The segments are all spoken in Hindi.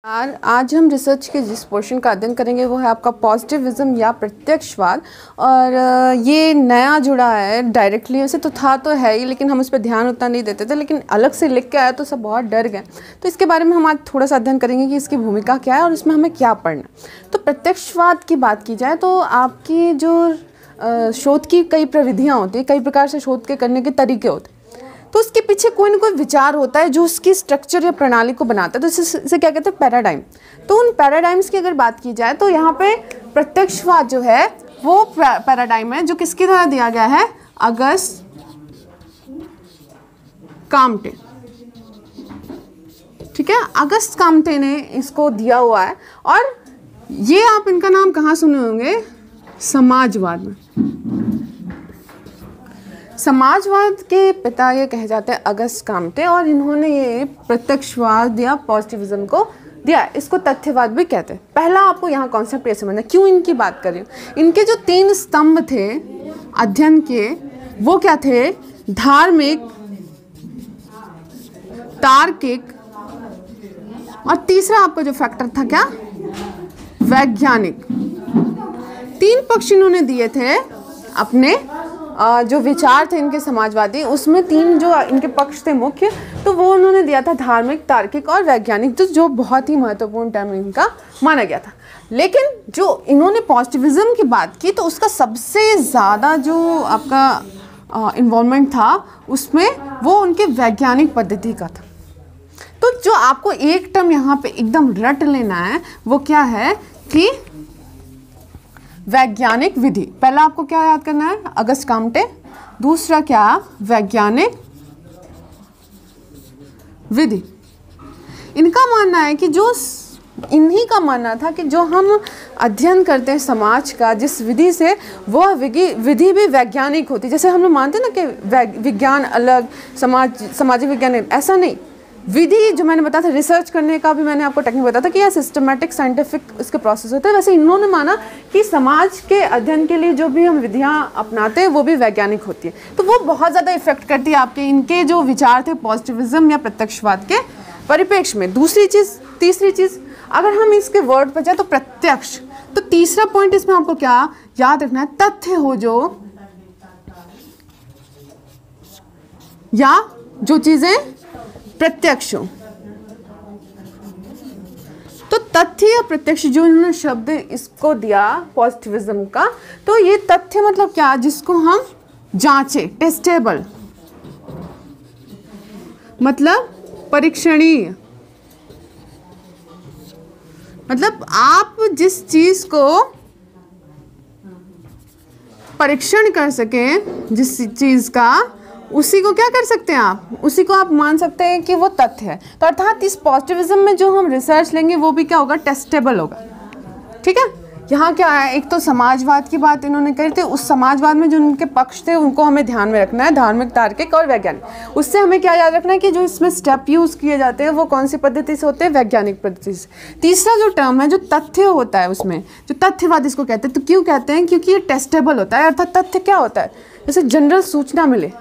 आज हम रिसर्च के जिस पोर्शन का अध्ययन करेंगे वो है आपका पॉजिटिविज्म या प्रत्यक्षवाद। और ये नया जुड़ा है, डायरेक्टली वैसे तो था तो है ही, लेकिन हम उस पर ध्यान उतना नहीं देते थे, लेकिन अलग से लिख के आया तो सब बहुत डर गए। तो इसके बारे में हम आज थोड़ा सा अध्ययन करेंगे कि इसकी भूमिका क्या है और इसमें हमें क्या पढ़ना। तो प्रत्यक्षवाद की बात की जाए तो आपकी जो शोध की कई प्रविधियाँ होती हैं, कई प्रकार से शोध के करने के तरीके होते हैं, तो उसके पीछे कोई ना कोई विचार होता है जो उसकी स्ट्रक्चर या प्रणाली को बनाता है। तो इसे क्या कहते हैं? पैराडाइम। तो उन पैराडाइम्स की अगर बात की जाए तो यहाँ पे प्रत्यक्षवाद जो है वो पैराडाइम है जो किसके द्वारा दिया गया है? Auguste Comte. ठीक है, अगस्त काम्टे ने इसको दिया हुआ है। और ये आप इनका नाम कहाँ सुने होंगे? समाजवाद में। समाजवाद के पिता ये कहे जाते हैं अगस्त काम्टे, और इन्होंने ये प्रत्यक्षवाद या पॉजिटिविज्म को दिया। इसको तथ्यवाद भी कहते हैं। पहला आपको यहाँ कॉन्सेप्ट ये समझना, क्यों इनकी बात कर रही हूँ। इनके जो 3 स्तंभ थे अध्ययन के, वो क्या थे? धार्मिक, तार्किक, और तीसरा आपका जो फैक्टर था क्या? वैज्ञानिक। 3 पक्ष इन्होंने दिए थे अपने जो विचार थे इनके समाजवादी, उसमें 3 जो इनके पक्ष थे मुख्य, तो वो उन्होंने दिया था धार्मिक, तार्किक और वैज्ञानिक, जो बहुत ही महत्वपूर्ण टर्म इनका माना गया था। लेकिन जो इन्होंने पॉजिटिविज्म की बात की तो उसका सबसे ज़्यादा जो आपका इन्वॉल्वमेंट था उसमें वो उनके वैज्ञानिक पद्धति का था। तो जो आपको एक टर्म यहाँ पे एकदम रट लेना है वो क्या है कि वैज्ञानिक विधि। पहला आपको क्या याद करना है? Auguste Comte. दूसरा क्या? वैज्ञानिक विधि। इनका मानना है कि इन्हीं का मानना था कि जो हम अध्ययन करते हैं समाज का जिस विधि से, वह विधि भी वैज्ञानिक होती। जैसे हम लोग मानते हैं ना कि विज्ञान अलग, सामाजिक विज्ञान, ऐसा नहीं। विधि जो मैंने बताया था, रिसर्च करने का भी मैंने आपको टेक्निक बताया था कि यह सिस्टमैटिक साइंटिफिक इसके प्रोसेस होते हैं। वैसे इन्होंने माना कि समाज के अध्ययन के लिए जो भी हम विधियां अपनाते हैं वो भी वैज्ञानिक होती है। तो वो बहुत ज़्यादा इफेक्ट करती है आपके इनके जो विचार थे पॉजिटिविज्म या प्रत्यक्षवाद के परिप्रेक्ष्य में। तीसरी चीज़ अगर हम इसके वर्ड पर जाए तो प्रत्यक्ष। तो तीसरा पॉइंट इसमें आपको क्या याद रखना है? तथ्य हो जो, या जो चीज़ें प्रत्यक्ष हो। तो तथ्य या प्रत्यक्ष जो इन्होंने शब्द इसको दिया पॉजिटिविज्म का, तो ये तथ्य मतलब क्या? जिसको हम जांचे, टेस्टेबल, मतलब परीक्षणीय। मतलब आप जिस चीज को परीक्षण कर सकें, जिस चीज का, उसी को क्या कर सकते हैं आप? उसी को आप मान सकते हैं कि वो तथ्य है। तो अर्थात इस पॉजिटिविज्म में जो हम रिसर्च लेंगे वो भी क्या होगा? टेस्टेबल होगा। ठीक है, यहाँ क्या है? एक तो समाजवाद की बात इन्होंने करी थी। उस समाजवाद में जो उनके पक्ष थे उनको हमें ध्यान में रखना है, धार्मिक, तार्किक और वैज्ञानिक। उससे हमें क्या याद रखना है कि जो इसमें स्टेप यूज़ किए जाते हैं वो कौन सी पद्धति से होते हैं? वैज्ञानिक पद्धति से। तीसरा जो टर्म है, जो तथ्य होता है, उसमें जो तथ्यवाद इसको कहते हैं। तो क्यों कहते हैं? क्योंकि ये टेस्टेबल होता है। अर्थात तथ्य क्या होता है? जैसे जनरल सूचना मिले,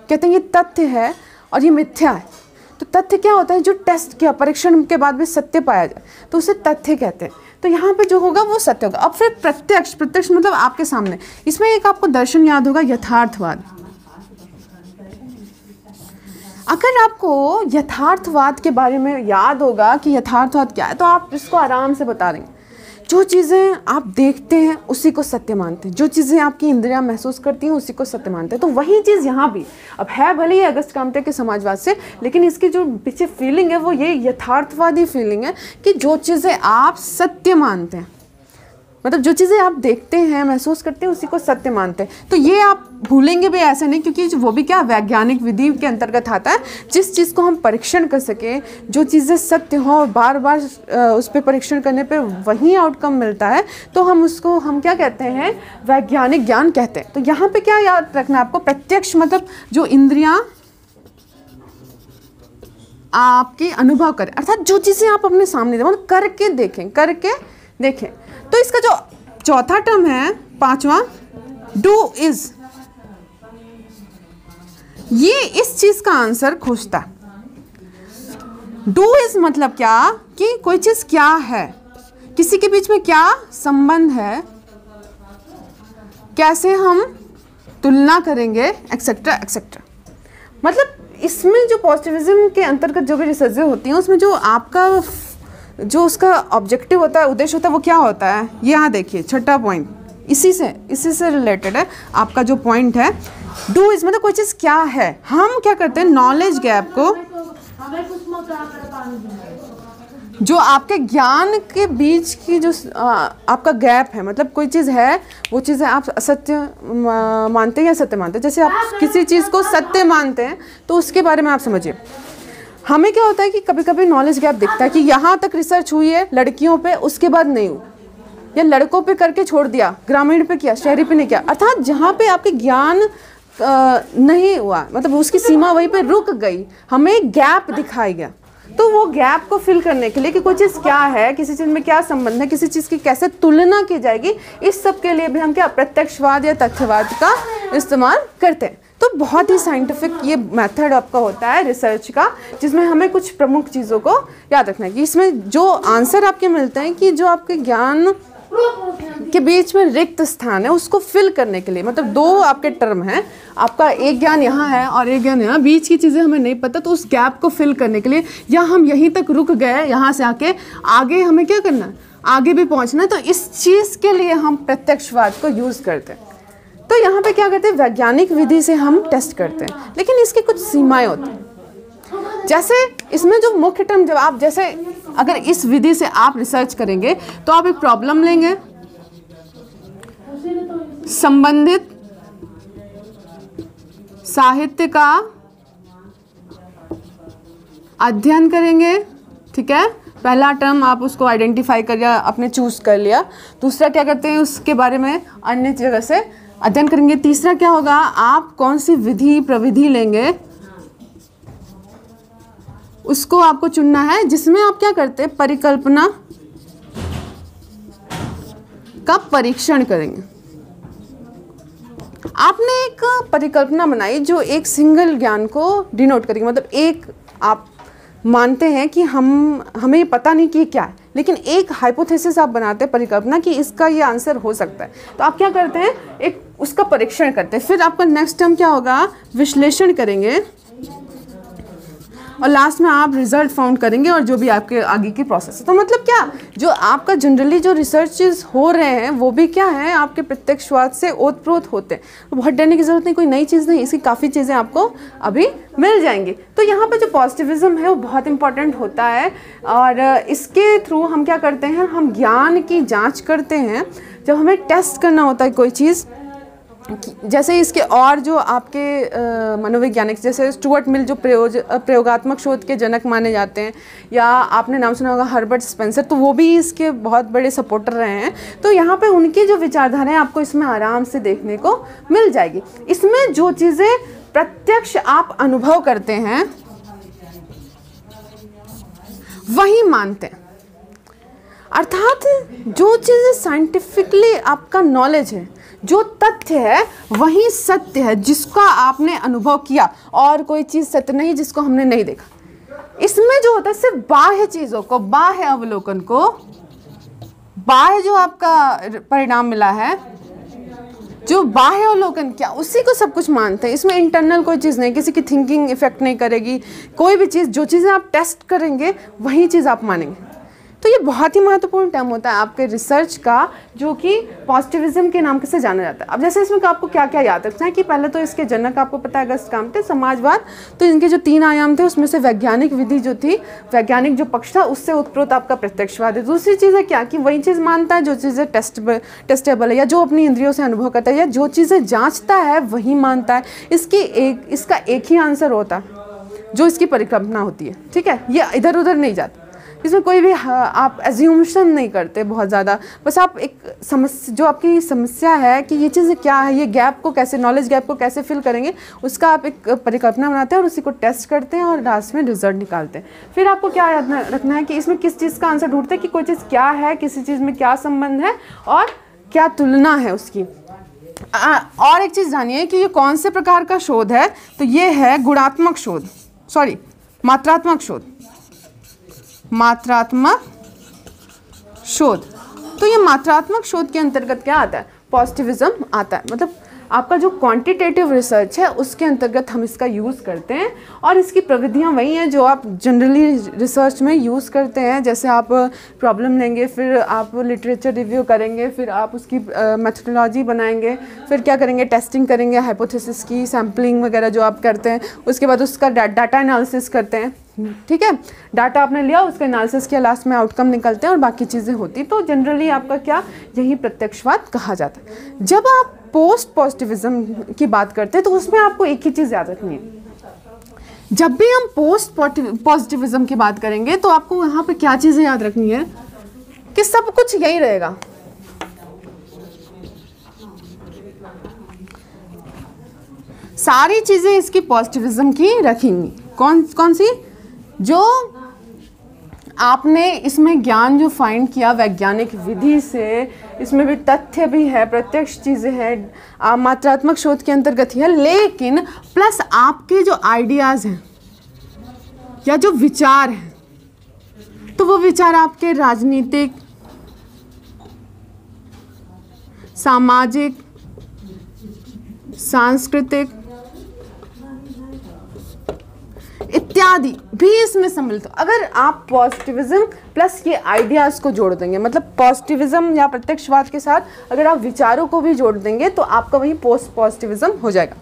कहते हैं ये तथ्य है और ये मिथ्या है। तो तथ्य क्या होता है? जो टेस्ट किया, परीक्षण के बाद भी सत्य पाया जाए, तो उसे तथ्य कहते हैं। तो यहाँ पे जो होगा वो सत्य होगा। अब फिर प्रत्यक्ष मतलब आपके सामने। इसमें एक आपको दर्शन याद होगा, यथार्थवाद। अगर आपको यथार्थवाद के बारे में याद होगा कि यथार्थवाद क्या है, तो आप इसको आराम से बता देंगे। जो चीज़ें आप देखते हैं उसी को सत्य मानते हैं, जो चीज़ें आपकी इंद्रियां महसूस करती हैं उसी को सत्य मानते हैं। तो वही चीज़ यहाँ भी अब है, भले ही अगस्त काम्टे के समाजवाद से, लेकिन इसकी जो पीछे फीलिंग है वो ये यथार्थवादी फीलिंग है कि जो चीज़ें आप सत्य मानते हैं, मतलब जो चीज़ें आप देखते हैं, महसूस करते हैं, उसी को सत्य मानते हैं। तो ये आप भूलेंगे भी ऐसे नहीं, क्योंकि वो भी क्या वैज्ञानिक विधि के अंतर्गत आता है। जिस चीज़ को हम परीक्षण कर सके, जो चीज़ें सत्य हो और बार बार उस पर परीक्षण करने पे वही आउटकम मिलता है, तो हम क्या कहते हैं? वैज्ञानिक ज्ञान कहते हैं। तो यहाँ पे क्या याद रखना है आपको? प्रत्यक्ष मतलब जो इंद्रियाँ आपके अनुभव करें, अर्थात जो चीज़ें आप अपने सामने मतलब करके देखें। तो इसका जो चौथा टर्म है, 5वां, डू इज, ये इस चीज का आंसर खोजता है। डू इज मतलब क्या, कि कोई चीज क्या है, किसी के बीच में क्या संबंध है, कैसे हम तुलना करेंगे, एक्सेट्रा एक्सेट्रा। मतलब इसमें जो पॉजिटिविज्म के अंतर्गत जो भी रिसर्चें होती हैं उसमें जो आपका जो उसका ऑब्जेक्टिव होता है, उद्देश्य होता है, वो क्या होता है। ये यहाँ देखिए छठा पॉइंट इसी से रिलेटेड है आपका जो पॉइंट है। डू इज मतलब कोई चीज़ क्या है, हम क्या करते हैं नॉलेज गैप को, जो आपके ज्ञान के बीच की जो आपका गैप है, मतलब कोई चीज़ है, वो चीज़ है आप सत्य मानते हैं या सत्य मानते हैं। जैसे आप किसी चीज़ को सत्य मानते हैं तो उसके बारे में आप समझिए। हमें क्या होता है कि कभी कभी नॉलेज गैप दिखता है कि यहाँ तक रिसर्च हुई है लड़कियों पे, उसके बाद नहीं हुई, या लड़कों पे करके छोड़ दिया, ग्रामीण पे किया, शहरी पे नहीं किया। अर्थात जहाँ पे आपके ज्ञान नहीं हुआ, मतलब उसकी सीमा वहीं पे रुक गई, हमें गैप दिखाई गया। तो वो गैप को फिल करने के लिए कि कोई चीज़ क्या है, किसी चीज़ में क्या संबंध है, किसी चीज़ की कैसे तुलना की जाएगी, इस सब के लिए भी हम क्या प्रत्यक्षवाद या तथ्यवाद का इस्तेमाल करते हैं। तो बहुत ही साइंटिफिक ये मेथड आपका होता है रिसर्च का, जिसमें हमें कुछ प्रमुख चीज़ों को याद रखना है कि इसमें जो आंसर आपके मिलते हैं कि जो आपके ज्ञान के बीच में रिक्त स्थान है उसको फिल करने के लिए, मतलब दो आपके टर्म हैं, आपका एक ज्ञान यहाँ है और एक ज्ञान यहाँ, बीच की चीज़ें हमें नहीं पता, तो उस गैप को फिल करने के लिए, या हम यहीं तक रुक गए, यहाँ से आके आगे हमें क्या करना है, आगे भी पहुँचना है, तो इस चीज़ के लिए हम प्रत्यक्षवाद को यूज़ करते हैं। तो यहाँ पे क्या करते हैं, वैज्ञानिक विधि से हम टेस्ट करते हैं, लेकिन इसकी कुछ सीमाएं होती हैं। जैसे इसमें जो मुख्य टर्म, जब आप जैसे अगर इस विधि से आप रिसर्च करेंगे तो आप एक प्रॉब्लम लेंगे, संबंधित साहित्य का अध्ययन करेंगे, ठीक है। पहला टर्म आप उसको आइडेंटिफाई कर लिया, आपने चूज कर लिया। दूसरा क्या करते हैं, उसके बारे में अन्य जगह से अध्ययन करेंगे। तीसरा क्या होगा, आप कौन सी विधि प्रविधि लेंगे, उसको आपको चुनना है, जिसमें आप क्या करते हैं, परिकल्पना का परीक्षण करेंगे। आपने एक परिकल्पना बनाई जो एक सिंगल ज्ञान को डिनोट करेगी, मतलब एक आप मानते हैं कि हमें पता नहीं कि क्या है, लेकिन एक हाइपोथेसिस आप बनाते हैं, परिकल्पना कि इसका ये आंसर हो सकता है। तो आप क्या करते हैं, एक उसका परीक्षण करते हैं। फिर आपका नेक्स्ट टर्म क्या होगा, विश्लेषण करेंगे, और लास्ट में आप रिजल्ट फाउंड करेंगे, और जो भी आपके आगे की प्रोसेस है। तो मतलब क्या, जो आपका जनरली जो रिसर्चेस हो रहे हैं वो भी क्या है, आपके प्रत्यक्षवाद से ओतप्रोत होते हैं। तो बहुत डरने की जरूरत नहीं, कोई नई चीज़ नहीं, इसकी काफ़ी चीज़ें आपको अभी मिल जाएंगी। तो यहाँ पे जो पॉजिटिविज्म है वो बहुत इंपॉर्टेंट होता है, और इसके थ्रू हम क्या करते हैं, हम ज्ञान की जाँच करते हैं। जब हमें टेस्ट करना होता है कोई चीज़, जैसे इसके और जो आपके मनोवैज्ञानिक, जैसे स्टुअर्ट मिल जो प्रयोगात्मक शोध के जनक माने जाते हैं, या आपने नाम सुना होगा हर्बर्ट स्पेंसर, तो वो भी इसके बहुत बड़े सपोर्टर रहे हैं। तो यहाँ पे उनकी जो विचारधाराएं आपको इसमें आराम से देखने को मिल जाएगी। इसमें जो चीज़ें प्रत्यक्ष आप अनुभव करते हैं वही मानते हैं, अर्थात जो चीज़ें साइंटिफिकली आपका नॉलेज है, जो तथ्य है वही सत्य है जिसका आपने अनुभव किया, और कोई चीज़ सत्य नहीं जिसको हमने नहीं देखा। इसमें जो होता है सिर्फ बाह्य चीज़ों को, बाह्य अवलोकन को, बाह्य जो आपका परिणाम मिला है, जो बाह्य अवलोकन क्या, उसी को सब कुछ मानते हैं। इसमें इंटरनल कोई चीज़ नहीं, किसी की थिंकिंग इफेक्ट नहीं करेगी, कोई भी चीज़, जो चीज़ें आप टेस्ट करेंगे वही चीज़ आप मानेंगे। तो ये बहुत ही महत्वपूर्ण टर्म होता है आपके रिसर्च का, जो कि पॉजिटिविज्म के नाम से जाना जाता है। अब जैसे इसमें आपको क्या क्या याद रखना है कि पहले तो इसके जनक आपको पता है अगस्त काम्टे, समाजवाद। तो इनके जो 3 आयाम थे उसमें से वैज्ञानिक विधि जो थी, वैज्ञानिक जो पक्ष था, उससे उत्प्रोत आपका प्रत्यक्षवाद है। दूसरी चीज़ है क्या, कि वही चीज़ मानता है जो चीज़ें टेस्टेबल है, या जो अपनी इंद्रियों से अनुभव करता है, या जो चीज़ें जाँचता है वही मानता है। इसका एक ही आंसर होता है, जो इसकी परिकल्पना होती है, ठीक है। ये इधर उधर नहीं जाता, इसमें कोई भी आप एज्यूमशन नहीं करते बहुत ज़्यादा। बस आप एक समस्या, जो आपकी समस्या है कि ये चीज़ क्या है, ये गैप को कैसे, नॉलेज गैप को कैसे फिल करेंगे, उसका आप एक परिकल्पना बनाते हैं और उसी को टेस्ट करते हैं और लास्ट में रिजल्ट निकालते हैं। फिर आपको क्या याद रखना है कि इसमें किस चीज़ का आंसर ढूंढते हैं, कि कोई चीज़ क्या है, किसी चीज़ में क्या संबंध है और क्या तुलना है उसकी। और एक चीज़ जानिए कि ये कौन से प्रकार का शोध है, तो ये है गुणात्मक शोध, मात्रात्मक शोध। मात्रात्मक शोध। तो ये मात्रात्मक शोध के अंतर्गत क्या आता है? पॉजिटिविज्म आता है। मतलब आपका जो क्वांटिटेटिव रिसर्च है उसके अंतर्गत हम इसका यूज़ करते हैं, और इसकी प्रविधियाँ वही हैं जो आप जनरली रिसर्च में यूज़ करते हैं। जैसे आप प्रॉब्लम लेंगे, फिर आप लिटरेचर रिव्यू करेंगे, फिर आप उसकी मेथोडोलॉजी बनाएंगे, फिर क्या करेंगे, टेस्टिंग करेंगे हाइपोथेसिस की, सैम्पलिंग वगैरह जो आप करते हैं, उसके बाद उसका डाटा एनालिसिस करते हैं। ठीक है, डाटा आपने लिया, उसका एनालिसिस किया, लास्ट में आउटकम निकलते हैं और बाकी चीज़ें होती। तो जनरली आपका क्या, यही प्रत्यक्षवाद कहा जाता है। जब आप पोस्ट पॉजिटिविज्म की बात करते हैं तो उसमें आपको एक ही चीज़ याद रखनी है। जब भी हम पोस्ट पॉजिटिविज्म की बात करेंगे तो आपको यहाँ पे क्या चीज़ें याद रखनी है कि सब कुछ यही रहेगा। सारी चीज़ें इसकी पॉजिटिविज्म की रखेंगी। कौन कौन सी? जो आपने इसमें ज्ञान जो फाइंड किया वैज्ञानिक विधि से, इसमें भी तथ्य भी है, प्रत्यक्ष चीज़ें हैं, मात्रात्मक शोध के अंतर्गत ही है, लेकिन प्लस आपके जो आइडियाज़ हैं या जो विचार हैं, तो वो विचार आपके राजनीतिक, सामाजिक, सांस्कृतिक इत्यादि भी इसमें सम्मिलित हो। अगर आप पॉजिटिविज्म प्लस ये आइडियाज़ को जोड़ देंगे, मतलब पॉजिटिविज्म या प्रत्यक्षवाद के साथ अगर आप विचारों को भी जोड़ देंगे तो आपका वही पोस्ट पॉजिटिविज्म हो जाएगा।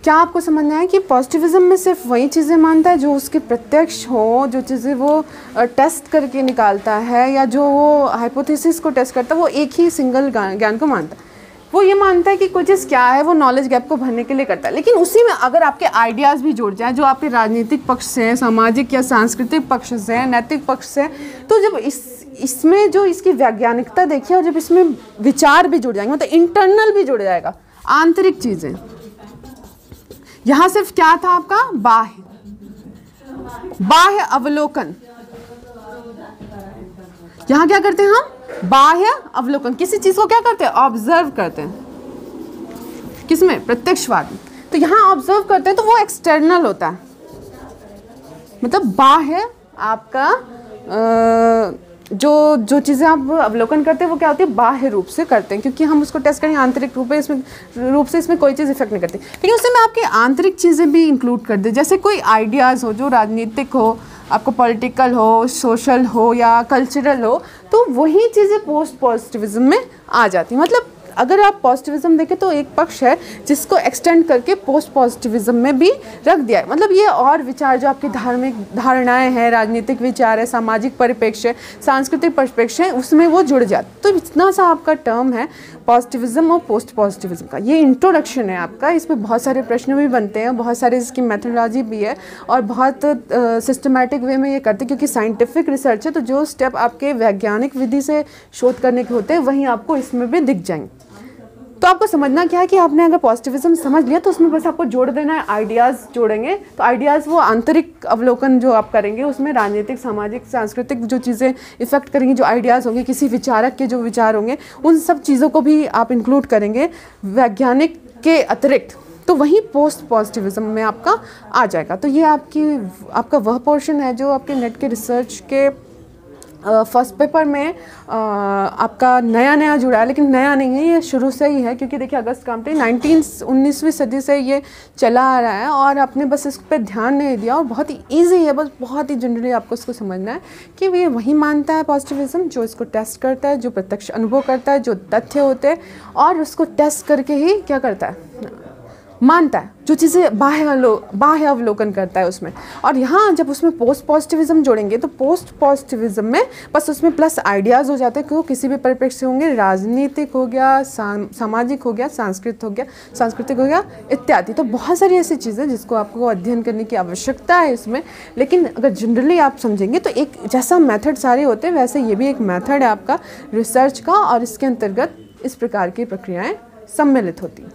क्या आपको समझना है कि पॉजिटिविज्म में सिर्फ वही चीज़ें मानता है जो उसके प्रत्यक्ष हो, जो चीज़ें वो टेस्ट करके निकालता है, या जो वो हाइपोथेसिस को टेस्ट करता है, वो एक ही सिंगल ज्ञान को मानता है। वो ये मानता है कि कोई चीज़ क्या है, वो नॉलेज गैप को भरने के लिए करता है। लेकिन उसी में अगर आपके आइडियाज़ भी जुड़ जाए, जो आपके राजनीतिक पक्ष से है, सामाजिक या सांस्कृतिक पक्ष से है, नैतिक पक्ष से है, तो जब इसमें जो इसकी वैज्ञानिकता देखिए, और जब इसमें विचार भी जुड़ जाएंगे, मतलब इंटरनल भी जुड़ जाएगा, आंतरिक चीज़ें। यहाँ सिर्फ क्या था आपका? बाह्य अवलोकन। यहाँ क्या करते हैं हम? बाह्य अवलोकन। किसी चीज को क्या करते हैं? ऑब्जर्व करते हैं। किसमें? प्रत्यक्षवाद में। तो यहाँ ऑब्जर्व करते हैं तो वो एक्सटर्नल होता है, मतलब बाह्य आपका जो चीज़ें आप अवलोकन करते हैं वो क्या होती है? बाह्य रूप से करते हैं, क्योंकि हम उसको टेस्ट करें आंतरिक रूप से इसमें कोई चीज़ इफेक्ट नहीं करती। लेकिन उससे मैं आपकी आंतरिक चीज़ें भी इंक्लूड कर दे, जैसे कोई आइडियाज़ हो जो राजनीतिक हो, आपको पॉलिटिकल हो, सोशल हो या कल्चरल हो, तो वही चीज़ें पोस्ट पॉजिटिविज्म में आ जाती हैं। मतलब अगर आप पॉजिटिविज्म देखें तो एक पक्ष है जिसको एक्सटेंड करके पोस्ट पॉजिटिविज्म में भी रख दिया है। मतलब ये और विचार जो आपकी धार्मिक धारणाएं हैं, राजनीतिक विचार है, सामाजिक परिप्रेक्ष्य, सांस्कृतिक परिप्रेक्ष्य है, उसमें वो जुड़ जाते। तो इतना सा आपका टर्म है पॉजिटिविज्म और पोस्ट पॉजिटिविज्म का। ये इंट्रोडक्शन है आपका। इसमें बहुत सारे प्रश्न भी बनते हैं, बहुत सारे इसकी मेथोडोलॉजी भी है, और बहुत सिस्टमैटिक वे में ये करते हैं, क्योंकि साइंटिफिक रिसर्च है। तो जो स्टेप आपके वैज्ञानिक विधि से शोध करने के होते हैं वहीं आपको इसमें भी दिख जाएंगे। तो आपको समझना क्या है कि आपने अगर पॉजिटिविज्म समझ लिया तो उसमें बस आपको जोड़ देना है, आइडियाज़ जोड़ेंगे। तो आइडियाज़ वो आंतरिक अवलोकन जो आप करेंगे, उसमें राजनीतिक, सामाजिक, सांस्कृतिक जो चीज़ें इफेक्ट करेंगी, जो आइडियाज़ होंगे, किसी विचारक के जो विचार होंगे, उन सब चीज़ों को भी आप इंक्लूड करेंगे वैज्ञानिक के अतिरिक्त। तो वही पोस्ट पॉजिटिविज्म में आपका आ जाएगा। तो ये आपका वह पोर्शन है जो आपके नेट के रिसर्च के फर्स्ट पेपर में आपका नया जुड़ा है, लेकिन नया नहीं है, ये शुरू से ही है। क्योंकि देखिए अगस्त क्रांति 19वीं सदी से ये चला आ रहा है, और आपने बस इस पर ध्यान नहीं दिया, और बहुत ही ईजी है, बस बहुत ही जनरली आपको इसको समझना है कि ये वही मानता है पॉजिटिविज्म जो इसको टेस्ट करता है, जो प्रत्यक्ष अनुभव करता है, जो तथ्य होते हैं, और उसको टेस्ट करके ही क्या करता है? मानता है, जो चीज़ें बाह्य अवलोकन करता है उसमें। और यहाँ जब उसमें पोस्ट पॉजिटिविज्म जोड़ेंगे तो पोस्ट पॉजिटिविज्म में बस उसमें प्लस आइडियाज़ हो जाते हैं कि वो किसी भी परिप्रेक्ष्य से होंगे, राजनीतिक हो गया, सामाजिक हो गया, सांस्कृतिक हो गया इत्यादि। तो बहुत सारी ऐसी चीज़ें जिसको आपको अध्ययन करने की आवश्यकता है इसमें। लेकिन अगर जनरली आप समझेंगे तो एक जैसा मेथड सारे होते हैं, वैसे ये भी एक मेथड है आपका रिसर्च का, और इसके अंतर्गत इस प्रकार की प्रक्रियाएँ सम्मिलित होती हैं।